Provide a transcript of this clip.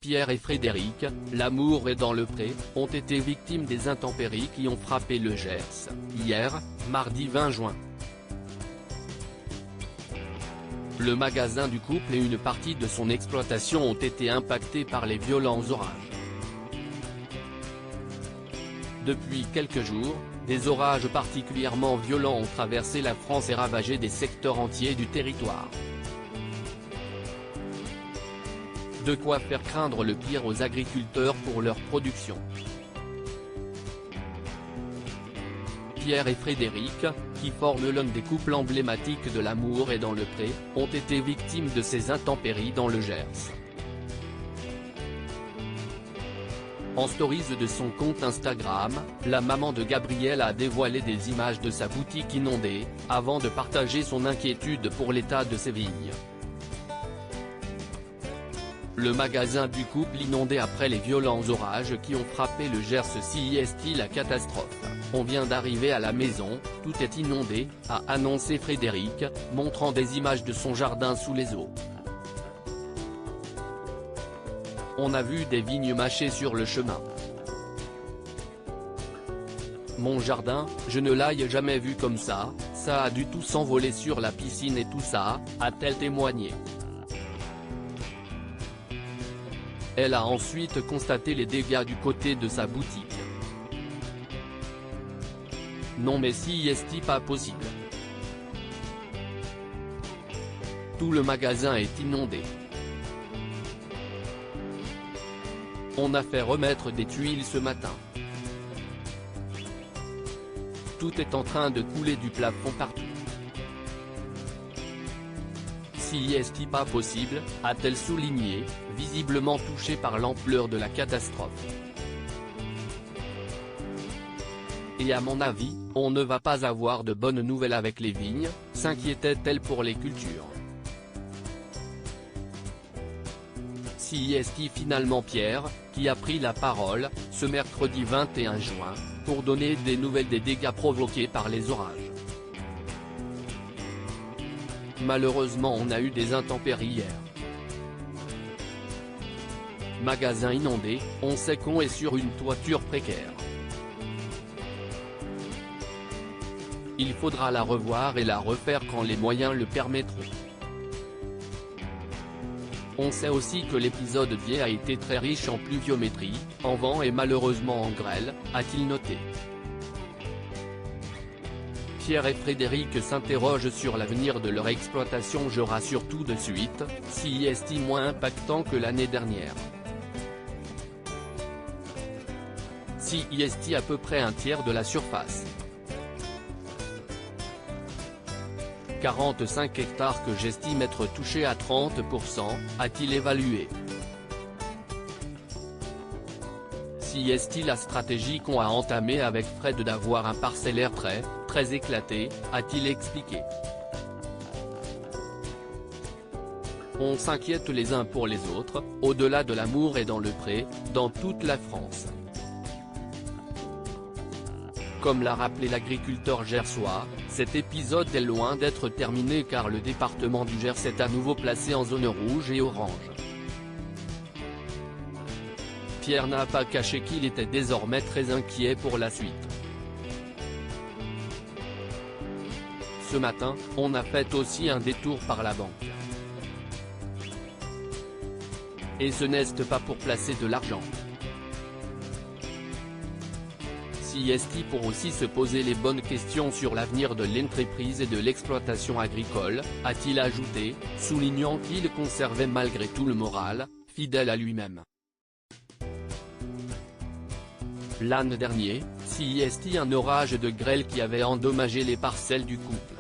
Pierre et Frédéric, l'amour est dans le pré, ont été victimes des intempéries qui ont frappé le Gers, hier, mardi 20 juin. Le magasin du couple et une partie de son exploitation ont été impactés par les violents orages. Depuis quelques jours, des orages particulièrement violents ont traversé la France et ravagé des secteurs entiers du territoire. De quoi faire craindre le pire aux agriculteurs pour leur production. Pierre et Frédéric, qui forment l'un des couples emblématiques de l'amour et dans le pré, ont été victimes de ces intempéries dans le Gers. En stories de son compte Instagram, la maman de Gabriel a dévoilé des images de sa boutique inondée, avant de partager son inquiétude pour l'état de ses vignes. Le magasin du couple inondé après les violents orages qui ont frappé le Gers. C'est la catastrophe. On vient d'arriver à la maison, tout est inondé, a annoncé Frédéric, montrant des images de son jardin sous les eaux. On a vu des vignes mâchées sur le chemin. Mon jardin, je ne l'ai jamais vu comme ça a dû tout s'envoler sur la piscine et tout ça, a-t-elle témoigné. Elle a ensuite constaté les dégâts du côté de sa boutique. Non mais c'est pas possible. Tout le magasin est inondé. On a fait remettre des tuiles ce matin. Tout est en train de couler du plafond partout. C'est pas possible, a-t-elle souligné, visiblement touchée par l'ampleur de la catastrophe. Et à mon avis, on ne va pas avoir de bonnes nouvelles avec les vignes, s'inquiétait-elle pour les cultures. C'est finalement Pierre, qui a pris la parole, ce mercredi 21 juin, pour donner des nouvelles des dégâts provoqués par les orages. Malheureusement on a eu des intempéries hier. Magasin inondé, on sait qu'on est sur une toiture précaire. Il faudra la revoir et la refaire quand les moyens le permettront. On sait aussi que l'épisode d'hier a été très riche en pluviométrie, en vent et malheureusement en grêle, a-t-il noté. Pierre et Frédéric s'interrogent sur l'avenir de leur exploitation. Je rassure tout de suite, c'est moins impactant que l'année dernière. C'est à peu près un tiers de la surface. 45 hectares que j'estime être touchés à 30%, a-t-il évalué. C'est la stratégie qu'on a entamée avec Fred d'avoir un parcellaire très éclaté, a-t-il expliqué. On s'inquiète les uns pour les autres, au-delà de l'amour et dans le pré, dans toute la France. Comme l'a rappelé l'agriculteur gersois, cet épisode est loin d'être terminé car le département du Gers est à nouveau placé en zone rouge et orange. Pierre n'a pas caché qu'il était désormais très inquiet pour la suite. Ce matin, on a fait aussi un détour par la banque. Et ce n'est pas pour placer de l'argent. C'est pour aussi se poser les bonnes questions sur l'avenir de l'entreprise et de l'exploitation agricole, a-t-il ajouté, soulignant qu'il conservait malgré tout le moral, fidèle à lui-même. L'an dernier, c'est un orage de grêle qui avait endommagé les parcelles du couple.